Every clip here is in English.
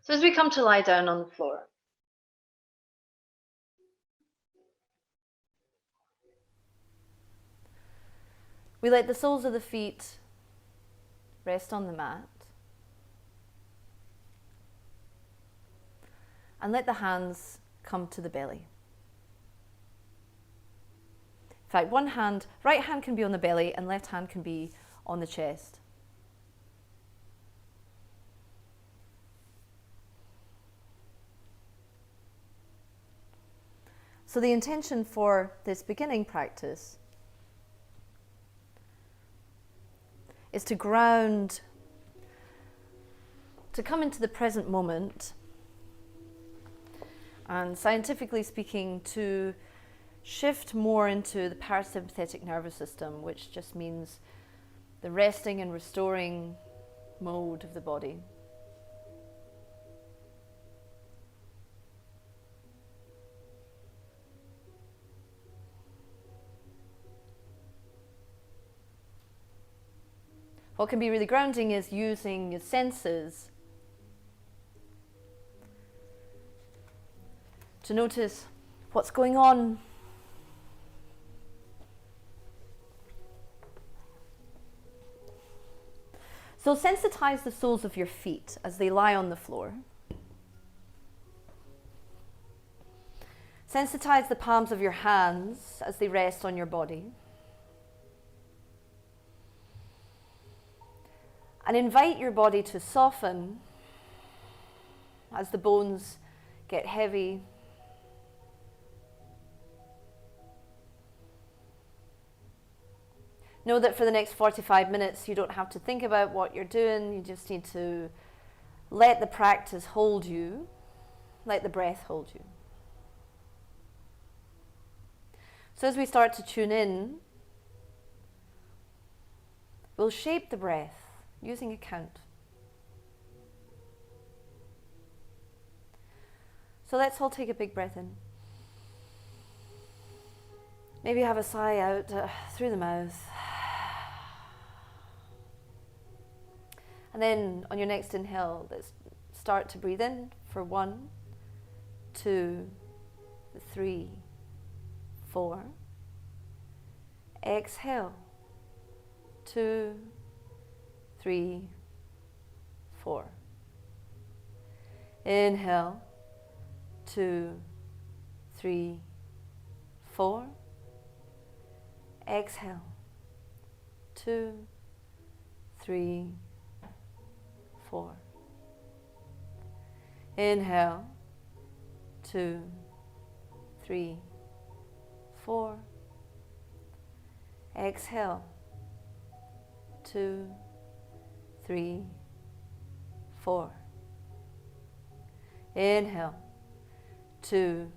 So as we come to lie down on the floor, we let the soles of the feet rest on the mat and let the hands come to the belly. In fact, right hand can be on the belly and left hand can be on the chest. So the intention for this beginning practice is to ground, to come into the present moment, and scientifically speaking, to shift more into the parasympathetic nervous system, which just means the resting and restoring mode of the body. What can be really grounding is using your senses to notice what's going on. So sensitize the soles of your feet as they lie on the floor. Sensitize the palms of your hands as they rest on your body. And invite your body to soften as the bones get heavy. Know that for the next 45 minutes you don't have to think about what you're doing, you just need to let the practice hold you, let the breath hold you. So as we start to tune in, we'll shape the breath using a count. So let's all take a big breath in. Maybe have a sigh out through the mouth. And then on your next inhale, let's start to breathe in for 1, 2, 3, 4. Exhale. 2, 3, 4. Inhale. 2, 3, 4. Exhale. 2, 3, 4. Inhale. 2, 3, 4. Exhale. 2, 3, 4. Inhale. 2,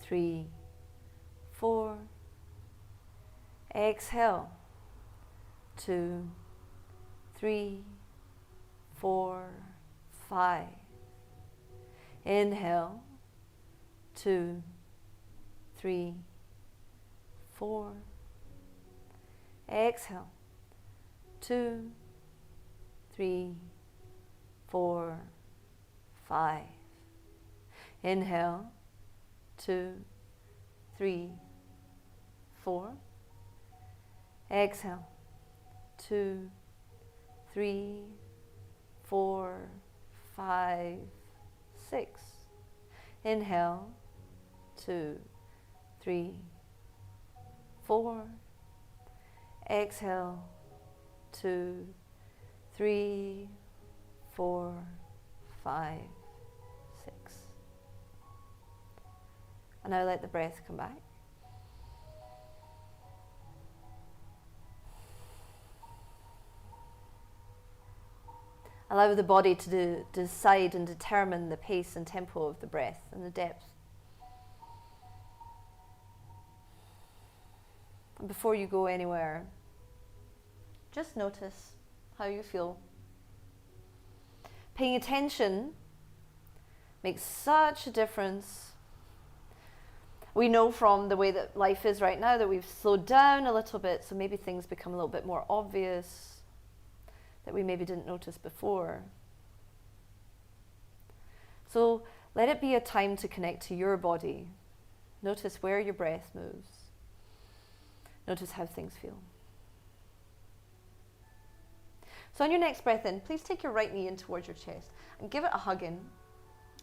3, 4. Exhale. 2, 3, 4, 5. Inhale. 2, 3, 4. Exhale. 2, 3, 4, 5. Inhale. 2, 3, 4. Exhale. 2, 3, 4, 5, 6. Inhale. 2, 3, 4. Exhale. 2, 3, 4, 5, 6. And now let the breath come back. Allow the body to decide and determine the pace and tempo of the breath and the depth. And before you go anywhere, just notice how you feel. Paying attention makes such a difference. We know from the way that life is right now that we've slowed down a little bit, so maybe things become a little bit more obvious that we maybe didn't notice before. So let it be a time to connect to your body. Notice where your breath moves. Notice how things feel. So on your next breath in, please take your right knee in towards your chest and give it a hug in.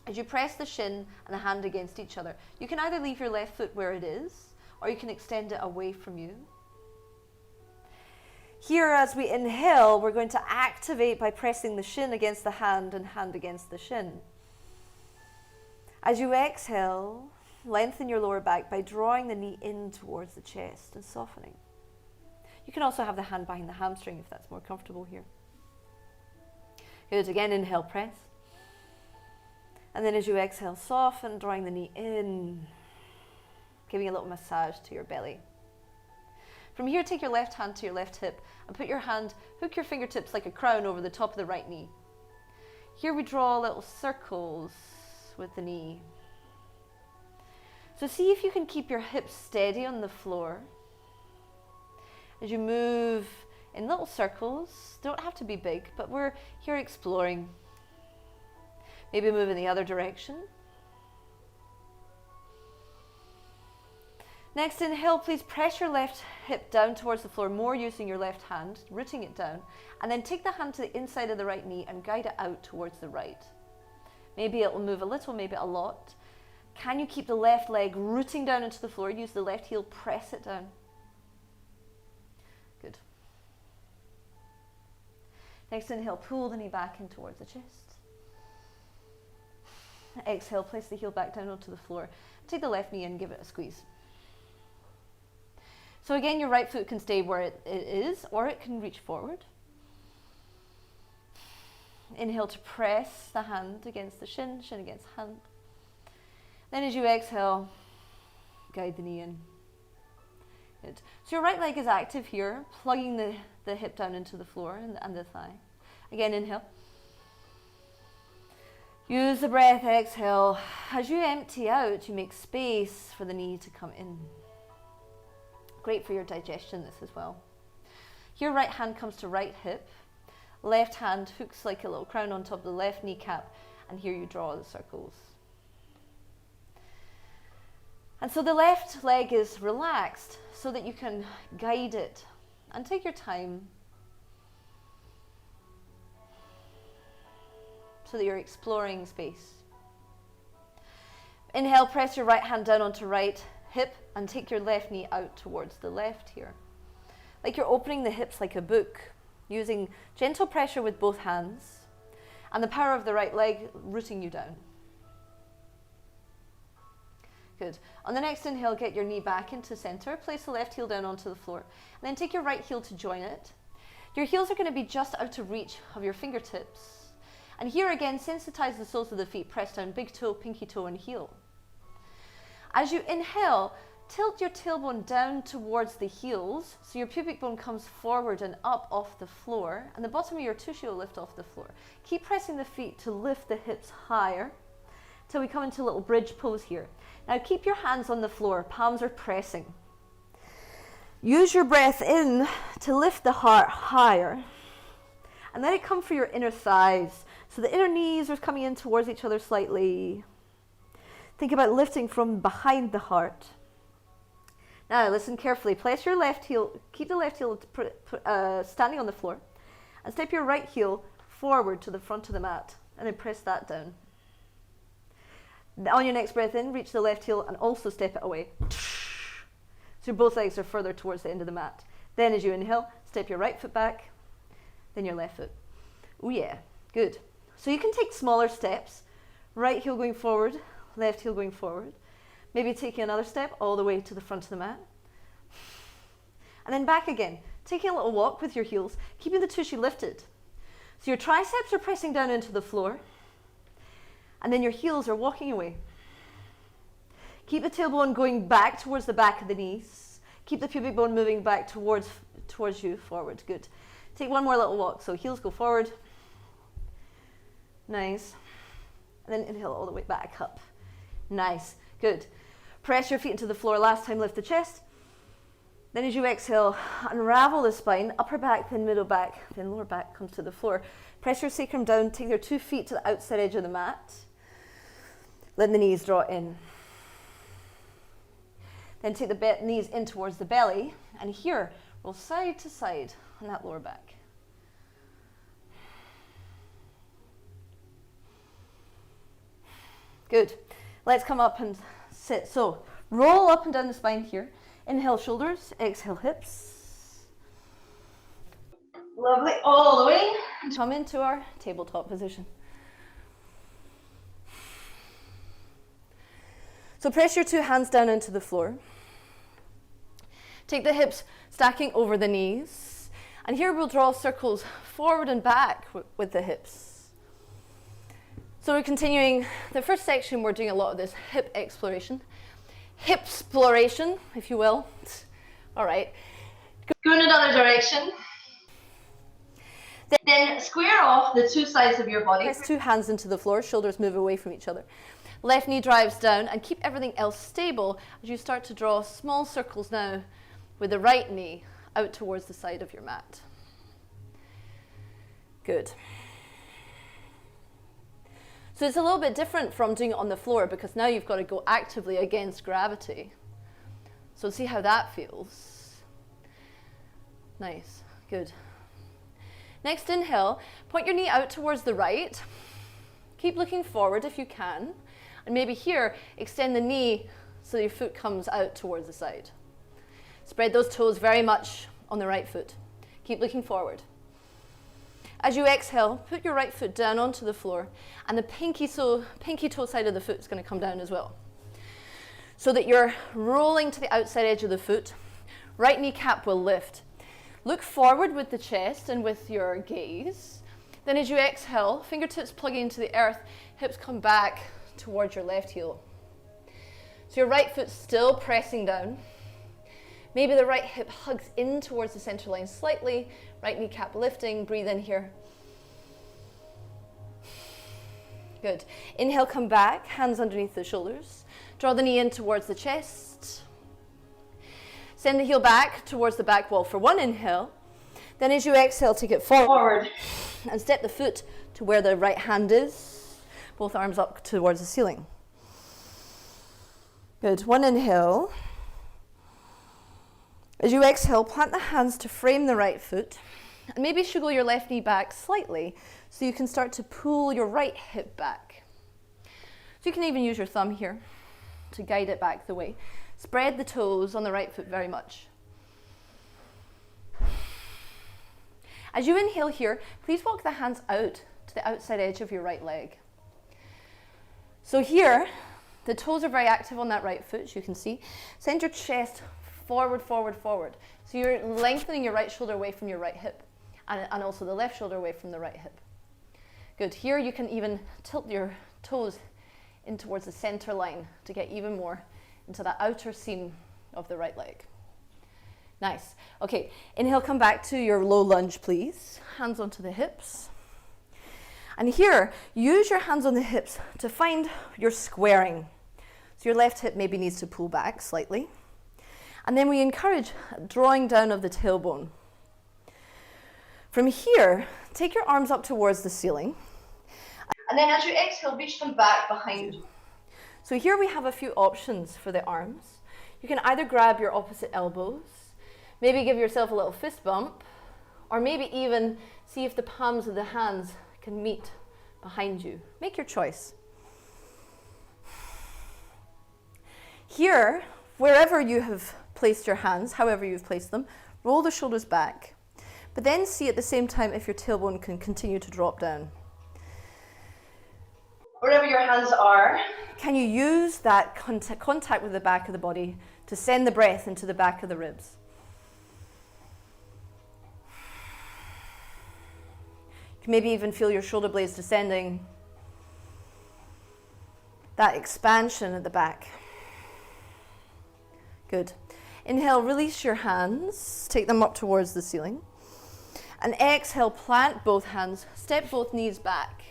As you press the shin and the hand against each other, you can either leave your left foot where it is, or you can extend it away from you. Here, as we inhale, we're going to activate by pressing the shin against the hand and hand against the shin. As you exhale, lengthen your lower back by drawing the knee in towards the chest and softening. You can also have the hand behind the hamstring if that's more comfortable here. Good, again, inhale, press. And then as you exhale, soften, drawing the knee in, giving a little massage to your belly. From here, take your left hand to your left hip and hook your fingertips like a crown over the top of the right knee. Here we draw little circles with the knee. So see if you can keep your hips steady on the floor. As you move in little circles, don't have to be big, but we're here exploring. Maybe move in the other direction. Next, inhale, please press your left hip down towards the floor, more using your left hand, rooting it down, and then take the hand to the inside of the right knee and guide it out towards the right. Maybe it will move a little, maybe a lot. Can you keep the left leg rooting down into the floor? Use the left heel, press it down. Good. Next, inhale, pull the knee back in towards the chest. Exhale, place the heel back down onto the floor. Take the left knee and give it a squeeze. So again, your right foot can stay where it is, or it can reach forward. Inhale to press the hand against the shin, shin against hand. Then as you exhale, guide the knee in. Good. So your right leg is active here, plugging the hip down into the floor and the thigh. Again, inhale. Use the breath, exhale. As you empty out, you make space for the knee to come in. Great for your digestion, this as well. Here, right hand comes to right hip. Left hand hooks like a little crown on top of the left kneecap, and here you draw the circles. And so the left leg is relaxed so that you can guide it and take your time so that you're exploring space. Inhale, press your right hand down onto right hip and take your left knee out towards the left here. Like you're opening the hips like a book, using gentle pressure with both hands and the power of the right leg rooting you down. Good. On the next inhale, get your knee back into center, place the left heel down onto the floor, and then take your right heel to join it. Your heels are going to be just out of reach of your fingertips. And here again, sensitize the soles of the feet, press down big toe, pinky toe, and heel. As you inhale, tilt your tailbone down towards the heels, so your pubic bone comes forward and up off the floor, and the bottom of your tushy will lift off the floor. Keep pressing the feet to lift the hips higher, till we come into a little bridge pose here. Now keep your hands on the floor, palms are pressing. Use your breath in to lift the heart higher, and let it come for your inner thighs. So the inner knees are coming in towards each other slightly. Think about lifting from behind the heart. Now listen carefully. Place your left heel, keep the left heel standing on the floor, and step your right heel forward to the front of the mat, and then press that down. On your next breath in, reach the left heel and also step it away. So both legs are further towards the end of the mat. Then as you inhale, step your right foot back, then your left foot. Oh yeah, good. So you can take smaller steps, right heel going forward, left heel going forward. Maybe taking another step all the way to the front of the mat. And then back again, taking a little walk with your heels, keeping the tushy lifted. So your triceps are pressing down into the floor, and then your heels are walking away. Keep the tailbone going back towards the back of the knees. Keep the pubic bone moving back towards you, forward, good. Take one more little walk, so heels go forward. Nice. And then inhale all the way back up. Nice, good. Press your feet into the floor, last time lift the chest. Then as you exhale, unravel the spine, upper back, then middle back, then lower back comes to the floor. Press your sacrum down, take your 2 feet to the outside edge of the mat. Let the knees draw in. Then take the knees in towards the belly, and here, roll side to side on that lower back. Good. Let's come up and sit. So, roll up and down the spine here. Inhale, shoulders. Exhale, hips. Lovely. All the way. Come into our tabletop position. So press your two hands down into the floor. Take the hips stacking over the knees. And here we'll draw circles forward and back with the hips. So we're continuing the first section. We're doing a lot of this hip exploration. Hip-sploration, if you will. All right. Go in another direction. Then square off the two sides of your body. Press two hands into the floor. Shoulders move away from each other. Left knee drives down, and keep everything else stable as you start to draw small circles now with the right knee out towards the side of your mat. Good. So it's a little bit different from doing it on the floor because now you've got to go actively against gravity. So see how that feels. Nice, good. Next inhale, point your knee out towards the right. Keep looking forward if you can. And maybe here, extend the knee so your foot comes out towards the side. Spread those toes very much on the right foot. Keep looking forward. As you exhale, put your right foot down onto the floor, and the pinky toe side of the foot is going to come down as well. So that you're rolling to the outside edge of the foot. Right kneecap will lift. Look forward with the chest and with your gaze. Then as you exhale, fingertips plugging into the earth, hips come back towards your left heel. So your right foot's still pressing down. Maybe the right hip hugs in towards the center line slightly. Right kneecap lifting. Breathe in here. Good. Inhale, come back. Hands underneath the shoulders. Draw the knee in towards the chest. Send the heel back towards the back wall for one inhale. Then as you exhale, take it forward. And step the foot to where the right hand is. Both arms up towards the ceiling. Good. One inhale. As you exhale, plant the hands to frame the right foot. And maybe shuggle your left knee back slightly so you can start to pull your right hip back. So you can even use your thumb here to guide it back the way. Spread the toes on the right foot very much. As you inhale here, please walk the hands out to the outside edge of your right leg. So here, the toes are very active on that right foot, as you can see. Send your chest forward, forward, forward. So you're lengthening your right shoulder away from your right hip, and also the left shoulder away from the right hip. Good. Here you can even tilt your toes in towards the center line to get even more into that outer seam of the right leg. Nice. Okay, inhale, come back to your low lunge, please. Hands onto the hips. And here, use your hands on the hips to find your squaring. So your left hip maybe needs to pull back slightly. And then we encourage drawing down of the tailbone. From here, take your arms up towards the ceiling. And then as you exhale, reach them back behind you. So here we have a few options for the arms. You can either grab your opposite elbows, maybe give yourself a little fist bump, or maybe even see if the palms of the hands can meet behind you. Make your choice. Here, wherever you have placed your hands, however you've placed them, roll the shoulders back. But then see at the same time if your tailbone can continue to drop down. Wherever your hands are. Can you use that contact with the back of the body to send the breath into the back of the ribs? You can maybe even feel your shoulder blades descending. That expansion at the back. Good. Inhale, release your hands. Take them up towards the ceiling. And exhale, plant both hands. Step both knees back.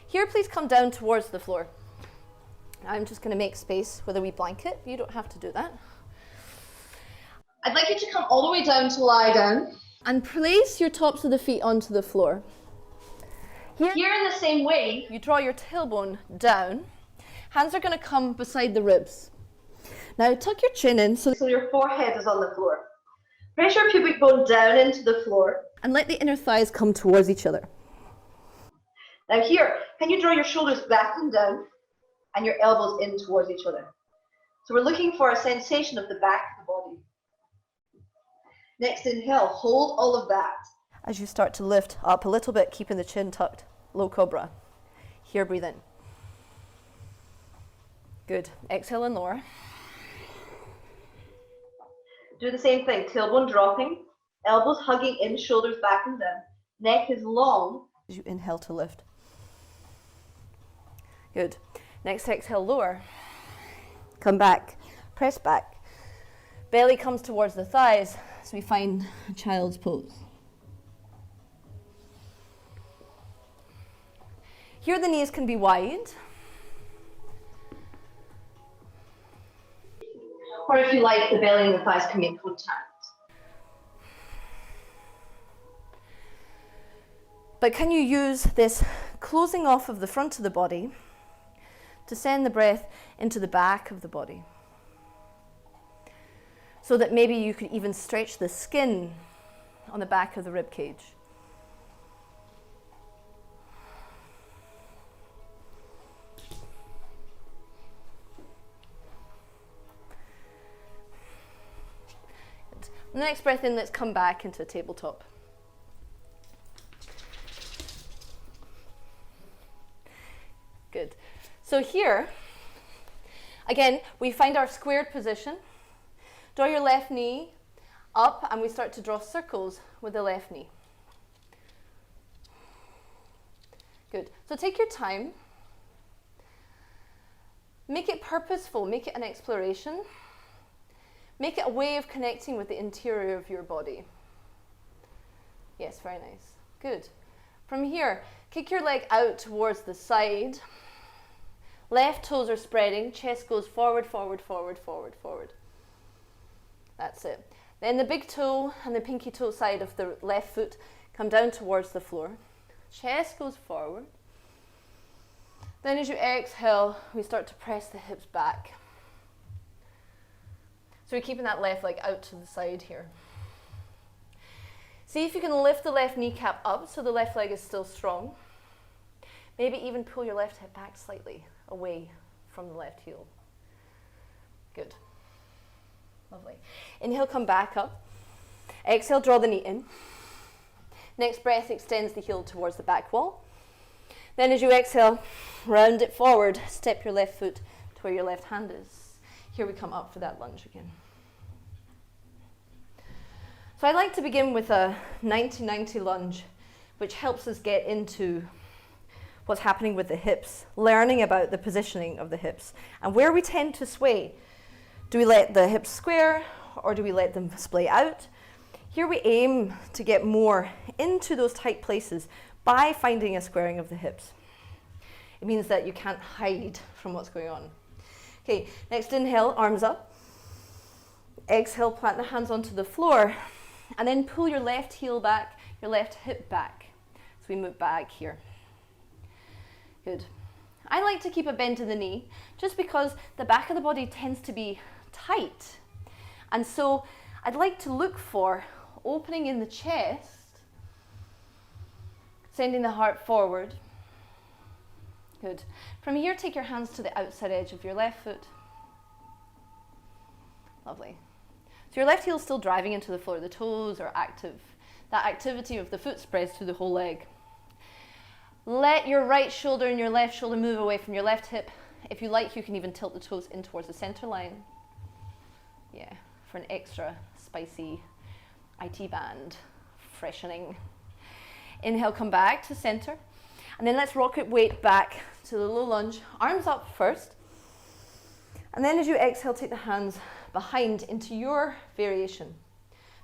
Here, please come down towards the floor. I'm just going to make space with a wee blanket. You don't have to do that. I'd like you to come all the way down to lie down. And place your tops of the feet onto the floor. Here in the same way, you draw your tailbone down Hands are going to come beside the ribs. Now tuck your chin in so your forehead is on the floor. Press your pubic bone down into the floor. And let the inner thighs come towards each other. Now here, can you draw your shoulders back and down and your elbows in towards each other? So we're looking for a sensation of the back of the body. Next inhale, hold all of that. As you start to lift up a little bit, keeping the chin tucked, low cobra. Here, breathe in. Good. Exhale and lower. Do the same thing, tailbone dropping, elbows hugging in, shoulders back and down. Neck is long. As you inhale to lift. Good. Next exhale, lower. Come back, press back. Belly comes towards the thighs, so we find a child's pose. Here the knees can be wide. Or if you like, the belly and the thighs can make contact. But can you use this closing off of the front of the body to send the breath into the back of the body? So that maybe you could even stretch the skin on the back of the rib cage. On the next breath in, let's come back into a tabletop. Good. So here, again, we find our squared position. Draw your left knee up and we start to draw circles with the left knee. Good. So take your time. Make it purposeful, make it an exploration. Make it a way of connecting with the interior of your body. Yes, very nice. Good. From here, kick your leg out towards the side. Left toes are spreading, chest goes forward, forward, forward, forward, forward. That's it. Then the big toe and the pinky toe side of the left foot come down towards the floor. Chest goes forward. Then as you exhale, we start to press the hips back. So we're keeping that left leg out to the side here. See if you can lift the left kneecap up so the left leg is still strong. Maybe even pull your left hip back slightly away from the left heel. Good. Lovely. Inhale, come back up. Exhale, draw the knee in. Next breath extends the heel towards the back wall. Then as you exhale, round it forward, step your left foot to where your left hand is. Here we come up for that lunge again. So I'd like to begin with a 90-90 lunge, which helps us get into what's happening with the hips, learning about the positioning of the hips and where we tend to sway. Do we let the hips square or do we let them splay out? Here we aim to get more into those tight places by finding a squaring of the hips. It means that you can't hide from what's going on. Okay, next inhale, arms up. Exhale, plant the hands onto the floor and then pull your left heel back, your left hip back. So we move back here. Good. I like to keep a bend in the knee just because the back of the body tends to be tight. And so I'd like to look for opening in the chest, sending the heart forward. Good. From here, take your hands to the outside edge of your left foot. Lovely. So your left heel is still driving into the floor. The toes are active. That activity of the foot spreads through the whole leg. Let your right shoulder and your left shoulder move away from your left hip. If you like, you can even tilt the toes in towards the center line. Yeah, for an extra spicy IT band freshening. Inhale, come back to center. And then let's rocket weight back to the low lunge. Arms up first. And then as you exhale, take the hands behind into your variation.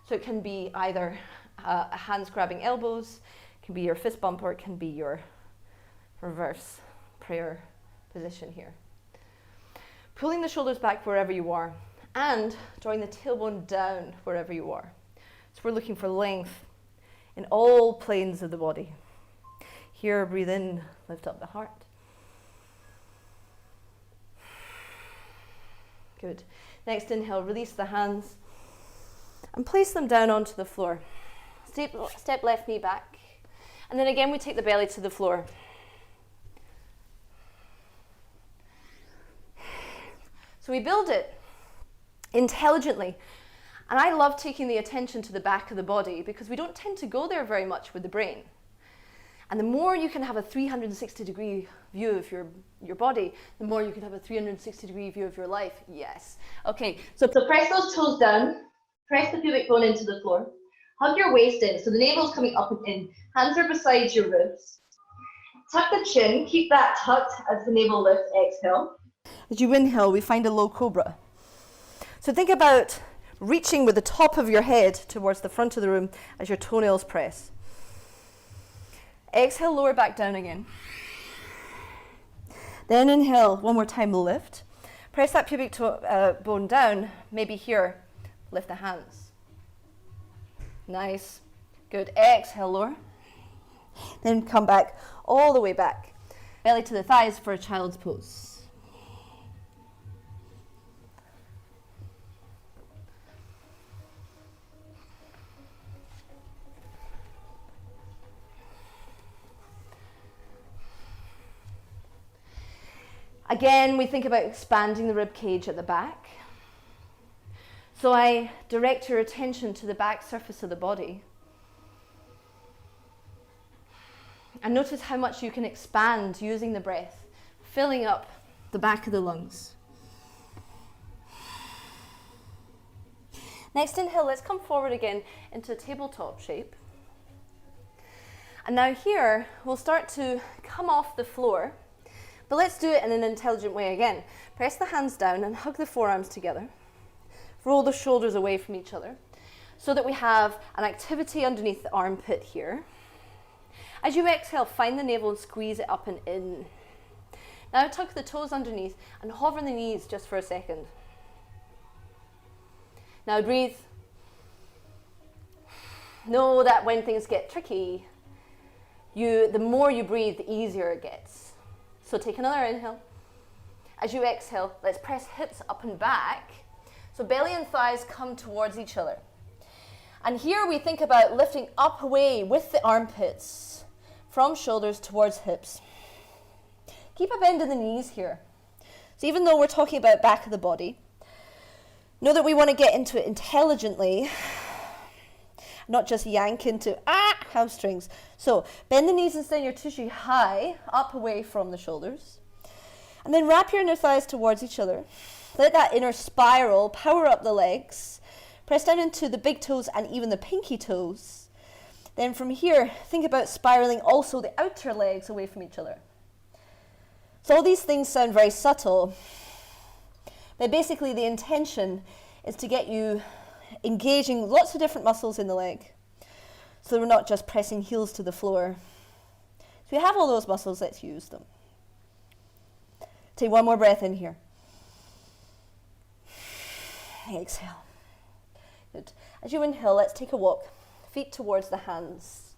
So it can be either hands grabbing elbows, it can be your fist bump, or it can be your reverse prayer position here. Pulling the shoulders back wherever you are and drawing the tailbone down wherever you are. So we're looking for length in all planes of the body. Here, breathe in, lift up the heart. Good. Next inhale, release the hands and place them down onto the floor. Step left knee back. And then again, we take the belly to the floor. So we build it intelligently. And I love taking the attention to the back of the body because we don't tend to go there very much with the brain. And the more you can have a 360-degree view of your body, the more you can have a 360-degree view of your life. Yes. Okay, so press those toes down, press the pubic bone into the floor, hug your waist in, so the navel's coming up and in, hands are beside your ribs. Tuck the chin, keep that tucked as the navel lifts, exhale. As you inhale, we find a low cobra. So think about reaching with the top of your head towards the front of the room as your toenails press. Exhale, lower back down again. Then inhale, one more time, lift. Press that pubic bone down, maybe here, lift the hands. Nice, good. Exhale, lower. Then come back, all the way back. Belly to the thighs for a child's pose. Again, we think about expanding the rib cage at the back. So I direct your attention to the back surface of the body. And notice how much you can expand using the breath, filling up the back of the lungs. Next inhale, let's come forward again into a tabletop shape. And now here, we'll start to come off the floor. But let's do it in an intelligent way again. Press the hands down and hug the forearms together. Roll the shoulders away from each other so that we have an activity underneath the armpit here. As you exhale, find the navel and squeeze it up and in. Now tuck the toes underneath and hover the knees just for a second. Now breathe. Know that when things get tricky, the more you breathe, the easier it gets. So take another inhale. As you exhale, let's press hips up and back. So belly and thighs come towards each other. And here we think about lifting up away with the armpits from shoulders towards hips. Keep a bend in the knees here. So even though we're talking about back of the body, know that we want to get into it intelligently, not just yank into hamstrings. So bend the knees and send your tissue high, up away from the shoulders. And then wrap your inner thighs towards each other. Let that inner spiral power up the legs. Press down into the big toes and even the pinky toes. Then from here, think about spiraling also the outer legs away from each other. So all these things sound very subtle, but basically the intention is to get you engaging lots of different muscles in the leg. So we're not just pressing heels to the floor. So we have all those muscles, let's use them. Take one more breath in here. Exhale. Good. As you inhale, let's take a walk. Feet towards the hands.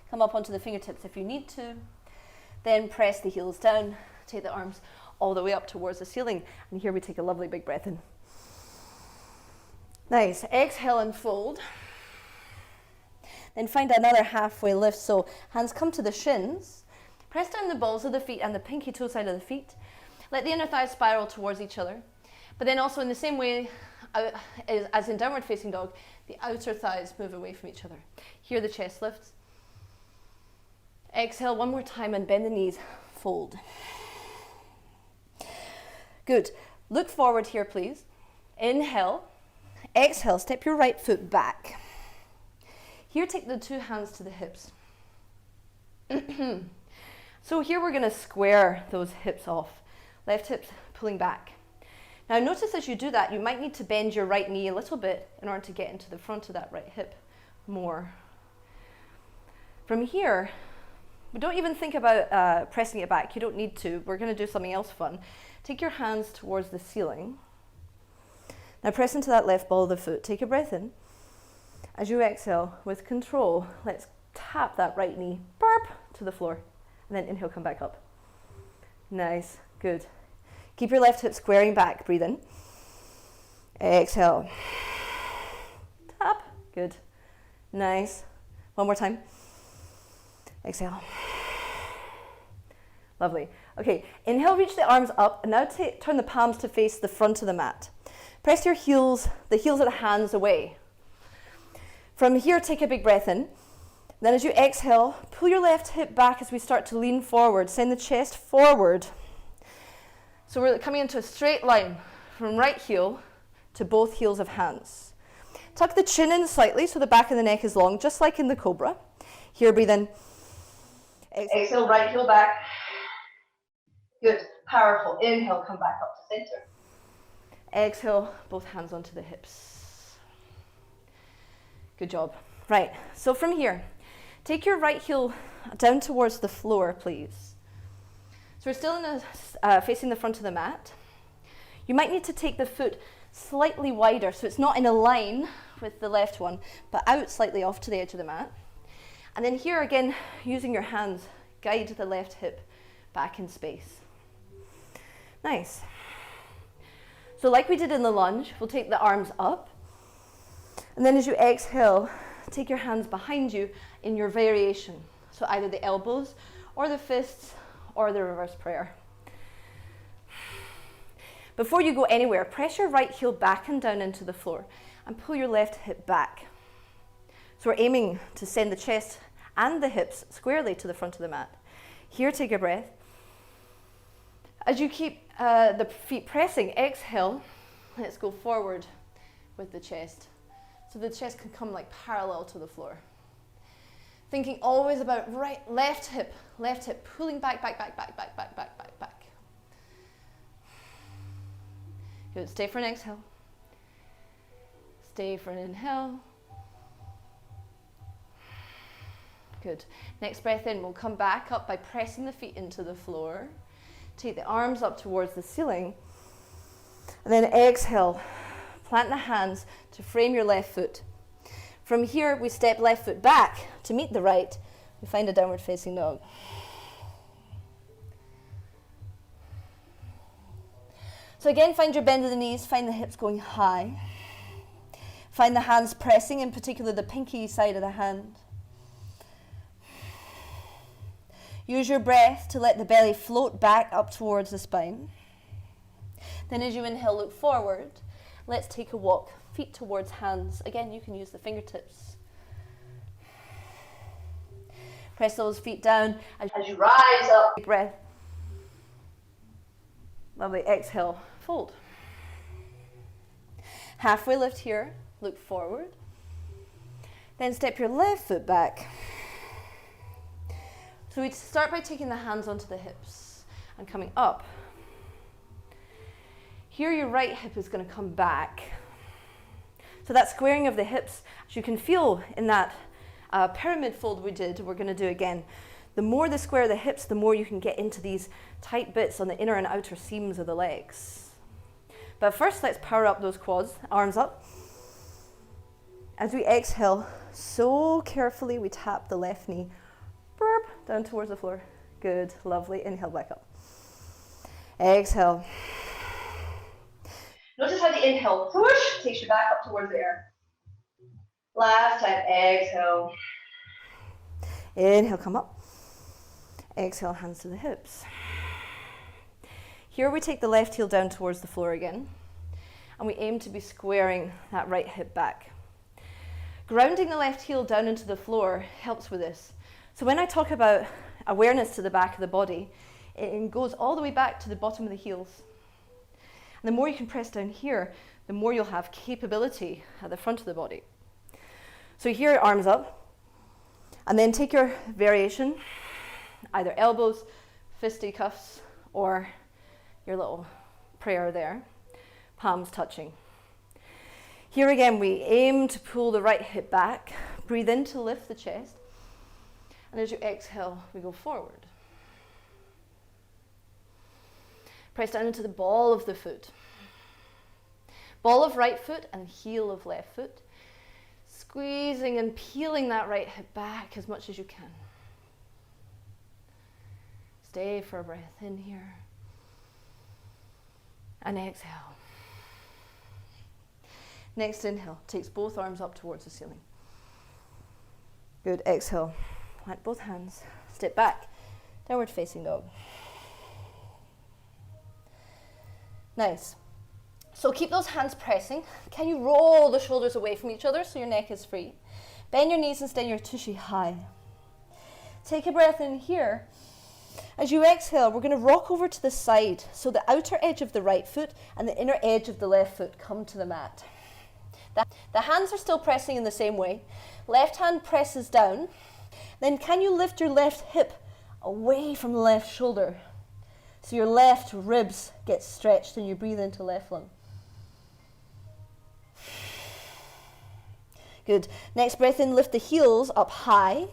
Come up onto the fingertips if you need to. Then press the heels down. Take the arms all the way up towards the ceiling. And here we take a lovely big breath in. Nice. Exhale and fold. Then find another halfway lift. So hands come to the shins. Press down the balls of the feet and the pinky toe side of the feet. Let the inner thighs spiral towards each other. But then also in the same way as in downward facing dog, the outer thighs move away from each other. Here the chest lifts. Exhale one more time and bend the knees. Fold. Good. Look forward here, please. Inhale. Exhale, step your right foot back. Here, take the two hands to the hips. So here we're going to square those hips off. Left hip pulling back. Now notice as you do that, you might need to bend your right knee a little bit in order to get into the front of that right hip more. From here, but don't even think about pressing it back. You don't need to. We're going to do something else fun. Take your hands towards the ceiling. Now press into that left ball of the foot. Take a breath in. As you exhale, with control, let's tap that right knee, burp, to the floor. And then inhale, come back up. Nice, good. Keep your left hip squaring back. Breathe in. Exhale. Tap. Good. Nice. One more time. Exhale. Lovely. Okay, inhale, reach the arms up, and now turn the palms to face the front of the mat. Press your heels, the heels of the hands away. From here, take a big breath in. Then as you exhale, pull your left hip back as we start to lean forward. Send the chest forward. So we're coming into a straight line from right heel to both heels of hands. Tuck the chin in slightly so the back of the neck is long, just like in the cobra. Here, breathe in. Exhale, right heel back. Good, powerful. Inhale, come back up to center. Exhale, both hands onto the hips. Good job. Right, so from here, take your right heel down towards the floor, please. So we're still facing the front of the mat. You might need to take the foot slightly wider, so it's not in a line with the left one, but out slightly off to the edge of the mat. And then here again, using your hands, guide the left hip back in space. Nice. So like we did in the lunge, we'll take the arms up. And then as you exhale, take your hands behind you in your variation. So either the elbows or the fists or the reverse prayer. Before you go anywhere, press your right heel back and down into the floor and pull your left hip back. So we're aiming to send the chest and the hips squarely to the front of the mat. Here, take a breath. As you keep the feet pressing, exhale, let's go forward with the chest. So the chest can come like parallel to the floor. Thinking always about left hip, pulling back. Good, stay for an exhale. Stay for an inhale. Good. Next breath in, we'll come back up by pressing the feet into the floor. Take the arms up towards the ceiling. And then exhale. Plant the hands to frame your left foot. From here, we step left foot back to meet the right. We find a downward facing dog. So again, find your bend of the knees, find the hips going high. Find the hands pressing, in particular the pinky side of the hand. Use your breath to let the belly float back up towards the spine. Then as you inhale, look forward. Let's take a walk, feet towards hands. Again, you can use the fingertips. Press those feet down as you rise up. Deep breath. Lovely. Exhale, fold. Halfway lift here, look forward. Then step your left foot back. So we start by taking the hands onto the hips and coming up. Here your right hip is going to come back. So that squaring of the hips, as you can feel in that pyramid fold we did, we're going to do again. The more the square of the hips, the more you can get into these tight bits on the inner and outer seams of the legs. But first, let's power up those quads, arms up. As we exhale, so carefully we tap the left knee down towards the floor. Good, lovely. Inhale back up. Exhale. Notice how the inhale push takes you back up towards the air. Last time, exhale. Inhale, come up. Exhale, hands to the hips. Here we take the left heel down towards the floor again, and we aim to be squaring that right hip back. Grounding the left heel down into the floor helps with this. So when I talk about awareness to the back of the body, it goes all the way back to the bottom of the heels. And the more you can press down here, the more you'll have capability at the front of the body. So here, arms up, and then take your variation, either elbows, fisticuffs, or your little prayer there, palms touching. Here again, we aim to pull the right hip back, breathe in to lift the chest, and as you exhale, we go forward. Press down into the ball of the foot. Ball of right foot and heel of left foot. Squeezing and peeling that right hip back as much as you can. Stay for a breath in here. And exhale. Next inhale, takes both arms up towards the ceiling. Good, exhale. Plant both hands, step back, downward facing dog. Nice. So keep those hands pressing. Can you roll the shoulders away from each other so your neck is free? Bend your knees and stand your tushy high. Take a breath in here. As you exhale, we're going to rock over to the side so the outer edge of the right foot and the inner edge of the left foot come to the mat. The hands are still pressing in the same way. Left hand presses down. Then can you lift your left hip away from the left shoulder so your left ribs get stretched and you breathe into left lung. Good. Next breath in, lift the heels up high.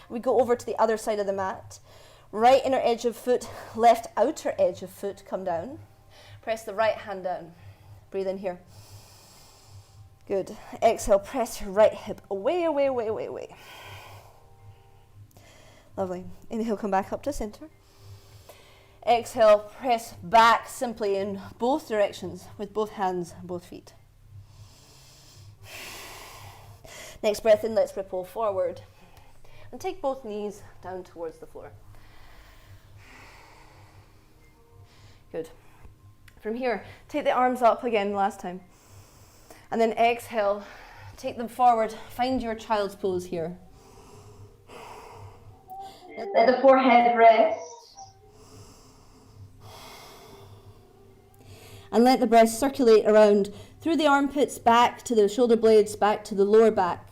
We go over to the other side of the mat. Right inner edge of foot, left outer edge of foot, come down. Press the right hand down. Breathe in here. Good. Exhale, press your right hip away, away, away, away, away. Lovely. Inhale, come back up to center. Exhale, press back simply in both directions with both hands and both feet. Next breath in, let's ripple forward. And take both knees down towards the floor. Good. From here, take the arms up again, last time. And then exhale, take them forward. Find your child's pose here. Let the forehead rest. And let the breath circulate around through the armpits, back to the shoulder blades, back to the lower back.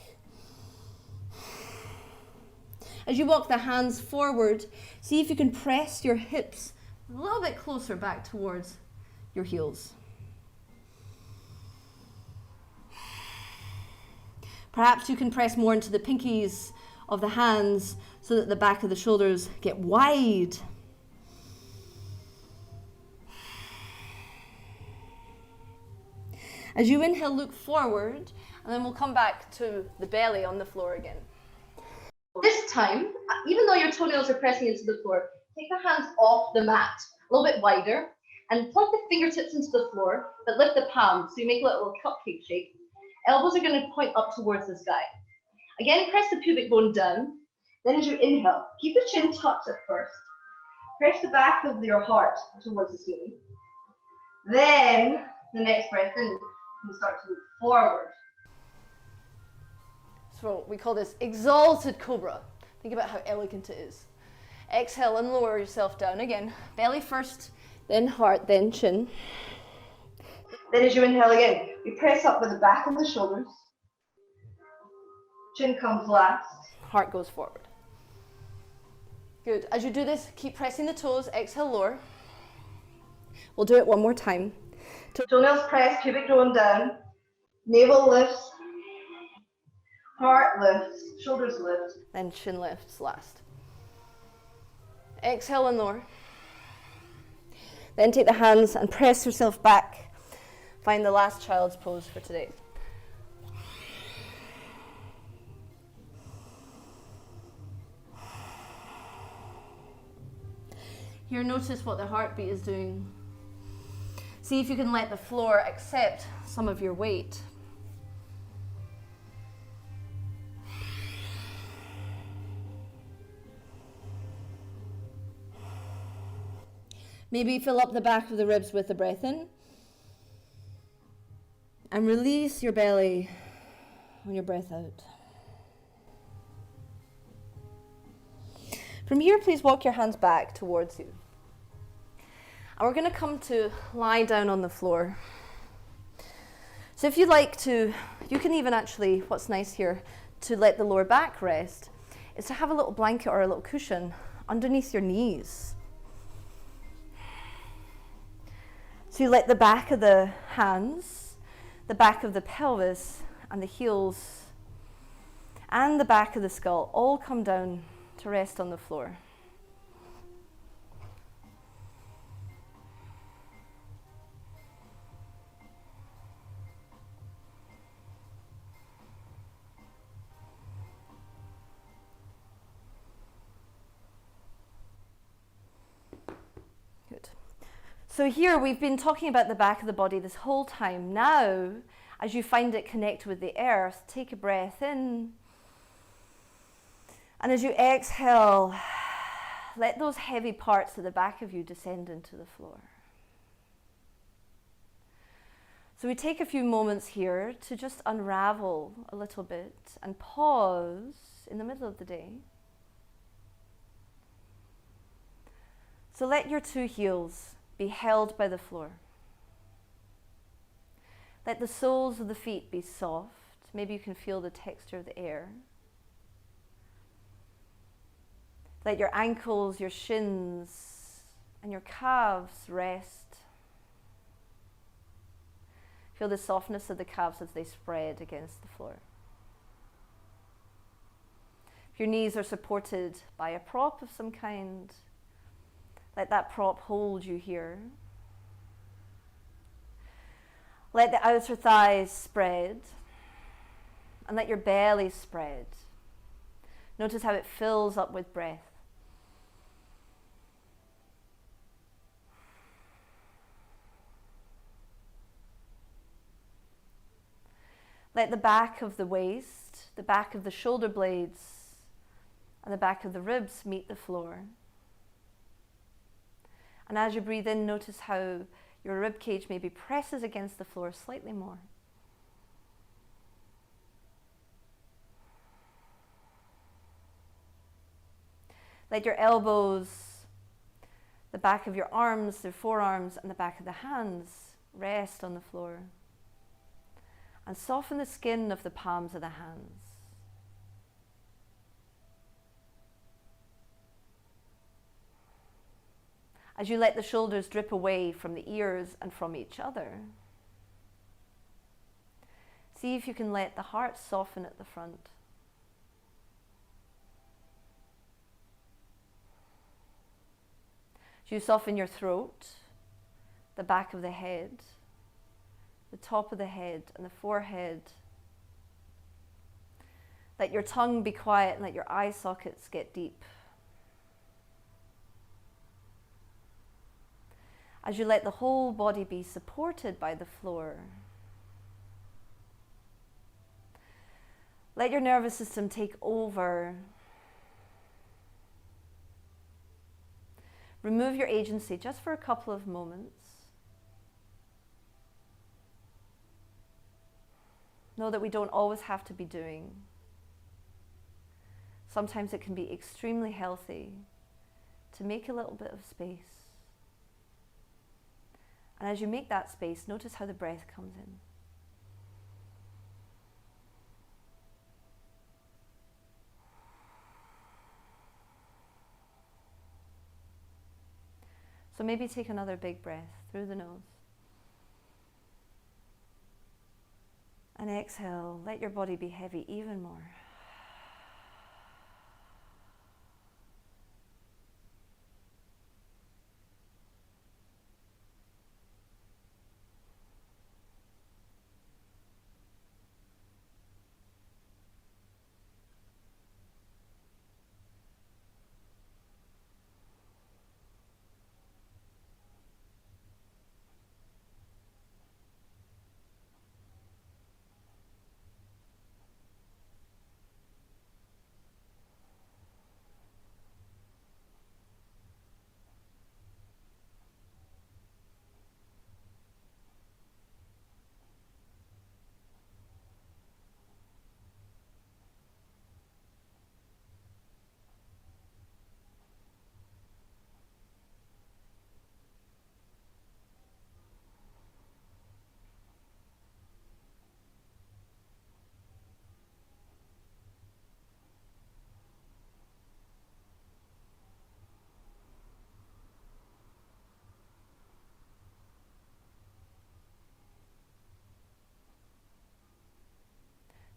As you walk the hands forward, see if you can press your hips a little bit closer back towards your heels. Perhaps you can press more into the pinkies of the hands so that the back of the shoulders get wide. As you inhale, look forward, and then we'll come back to the belly on the floor again. This time, even though your toenails are pressing into the floor, take the hands off the mat, a little bit wider, and plug the fingertips into the floor, but lift the palms, so you make a little cupcake shape. Elbows are going to point up towards the sky. Again, press the pubic bone down. Then as you inhale, keep the chin tucked at first. Press the back of your heart towards the ceiling. Then, the next breath in, you start to move forward. So we call this exalted cobra. Think about how elegant it is. Exhale and lower yourself down again. Belly first, then heart, then chin. Then as you inhale again, you press up with the back of the shoulders. Chin comes last. Heart goes forward. Good. As you do this, keep pressing the toes. Exhale, lower. We'll do it one more time. Toenails press, pubic bone down. Navel lifts. Heart lifts. Shoulders lift. Then chin lifts last. Exhale and lower. Then take the hands and press yourself back. Find the last child's pose for today. Here, notice what the heartbeat is doing. See if you can let the floor accept some of your weight. Maybe fill up the back of the ribs with the breath in. And release your belly on your breath out. From here, please walk your hands back towards you. And we're going to come to lie down on the floor. So if you'd like to, you can even actually, what's nice here, to let the lower back rest, is to have a little blanket or a little cushion underneath your knees. So you let the back of the hands, the back of the pelvis, and the heels, and the back of the skull all come down to rest on the floor. Good. So here we've been talking about the back of the body this whole time. Now, as you find it connect with the earth, take a breath in. And as you exhale, let those heavy parts at the back of you descend into the floor. So we take a few moments here to just unravel a little bit and pause in the middle of the day. So let your two heels be held by the floor. Let the soles of the feet be soft. Maybe you can feel the texture of the air. Let your ankles, your shins, and your calves rest. Feel the softness of the calves as they spread against the floor. If your knees are supported by a prop of some kind, let that prop hold you here. Let the outer thighs spread, and let your belly spread. Notice how it fills up with breath. Let the back of the waist, the back of the shoulder blades, and the back of the ribs meet the floor. And as you breathe in, notice how your rib cage maybe presses against the floor slightly more. Let your elbows, the back of your arms, the forearms, and the back of the hands rest on the floor. And soften the skin of the palms of the hands. As you let the shoulders drip away from the ears and from each other, see if you can let the heart soften at the front. As you soften your throat, the back of the head, the top of the head and the forehead, let your tongue be quiet and let your eye sockets get deep. As you let the whole body be supported by the floor, let your nervous system take over. Remove your agency just for a couple of moments. Know that we don't always have to be doing. Sometimes it can be extremely healthy to make a little bit of space. And as you make that space, notice how the breath comes in. So maybe take another big breath through the nose. And exhale, let your body be heavy even more.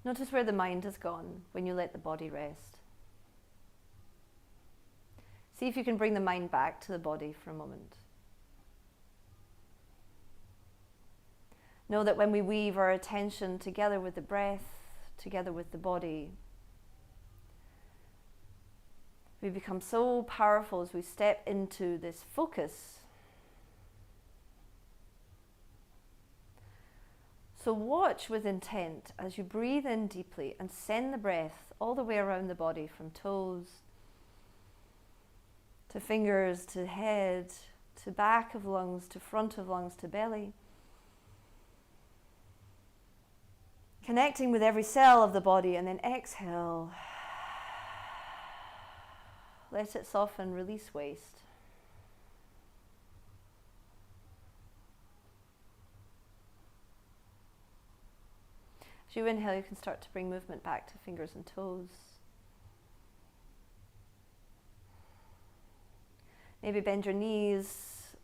Notice where the mind has gone when you let the body rest. See if you can bring the mind back to the body for a moment. Know that when we weave our attention together with the breath, together with the body, we become so powerful as we step into this focus So watch with intent as you breathe in deeply and send the breath all the way around the body, from toes to fingers to head to back of lungs to front of lungs to belly. Connecting with every cell of the body, and then exhale. Let it soften, release waste. As you inhale, you can start to bring movement back to fingers and toes. Maybe bend your knees,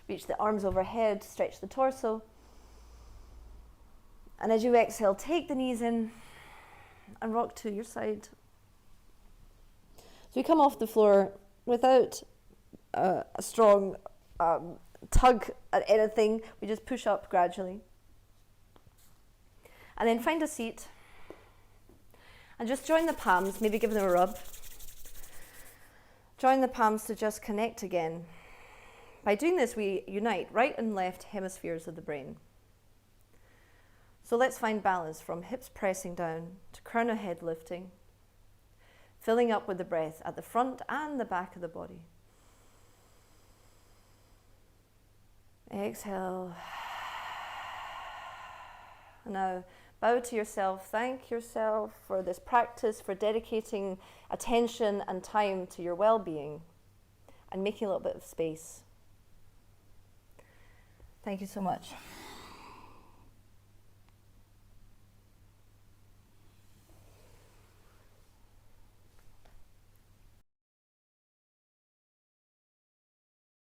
reach the arms overhead, stretch the torso. And as you exhale, take the knees in and rock to your side. So we come off the floor without a strong tug at anything. We just push up gradually. And then find a seat. And just join the palms, maybe give them a rub. Join the palms to just connect again. By doing this, we unite right and left hemispheres of the brain. So let's find balance from hips pressing down to crown of head lifting, filling up with the breath at the front and the back of the body. Exhale. Now bow to yourself. Thank yourself for this practice, for dedicating attention and time to your well-being and making a little bit of space. Thank you so much.